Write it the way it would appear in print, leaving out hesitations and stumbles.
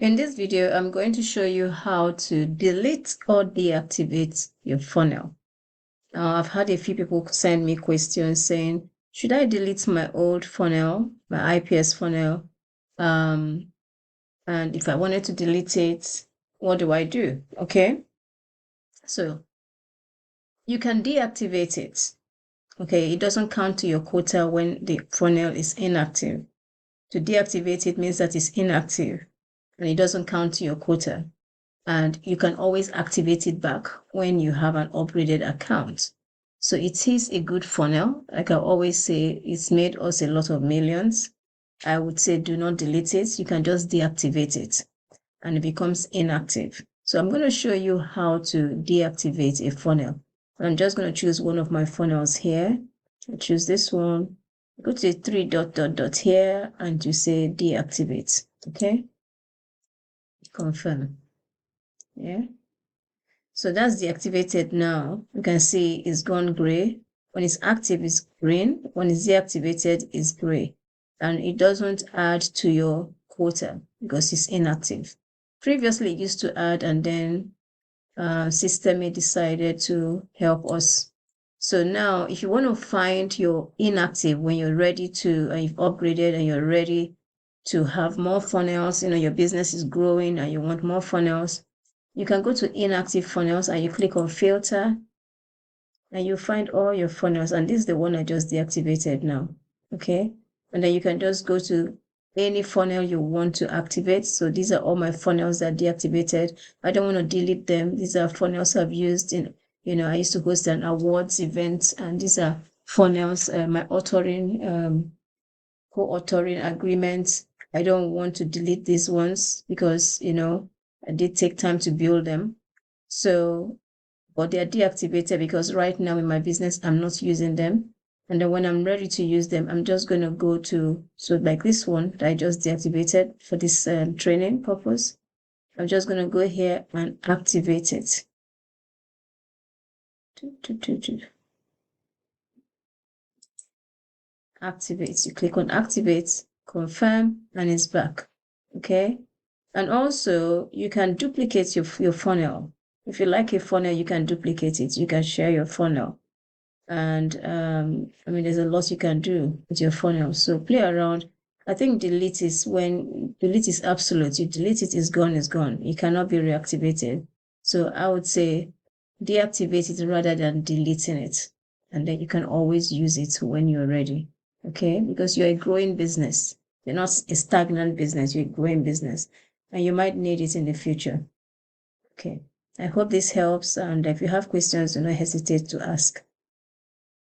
In this video, I'm going to show you how to delete or deactivate your funnel. Now, I've had a few people send me questions saying, should I delete my old funnel, my IPS funnel? And if I wanted to delete it, what do I do? Okay. So you can deactivate it. Okay. It doesn't count to your quota when the funnel is inactive. To deactivate it means that it's inactive and it doesn't count to your quota. And you can always activate it back when you have an upgraded account. So it is a good funnel. Like I always say, it's made us a lot of millions. I would say do not delete it. You can just deactivate it and it becomes inactive. So I'm going to show you how to deactivate a funnel. I'm just going to choose one of my funnels here. I choose this one. Go to the three dot here and you say deactivate. Okay. Confirm. Yeah. So that's deactivated now. You can see it's gone gray. When it's active, it's green. When it's deactivated, it's gray. And it doesn't add to your quota because it's inactive. Previously, it used to add, and then Systeme decided to help us. So now, if you want to find your inactive when you're ready to, and you've upgraded and you're ready to have more funnels, your business is growing and you want more funnels, you can go to inactive funnels and you click on filter and you find all your funnels. And this is the one I just deactivated now. Okay. And then you can just go to any funnel you want to activate. So these are all my funnels that deactivated. I don't want to delete them. These are funnels I've used in, I used to host an awards event, and these are funnels, my authoring, co-authoring agreements. I don't want to delete these ones because, I did take time to build them. So, but they are deactivated because right now in my business, I'm not using them. And then when I'm ready to use them, I'm just going to go to, so like this one that I just deactivated for this training purpose. I'm just going to go here and activate it. Activate. You click on activate, confirm, and it's back. Okay. And also you can duplicate your funnel. If you like a funnel, you can duplicate it. You can share your funnel. And there's a lot you can do with your funnel. So play around. I think delete is absolute. You delete it, is gone, is gone. It cannot be reactivated. So I would say deactivate it rather than deleting it. And then you can always use it when you're ready. Okay? Because you're a growing business. You're not a stagnant business. You're a growing business. And you might need it in the future. Okay. I hope this helps. And if you have questions, do not hesitate to ask.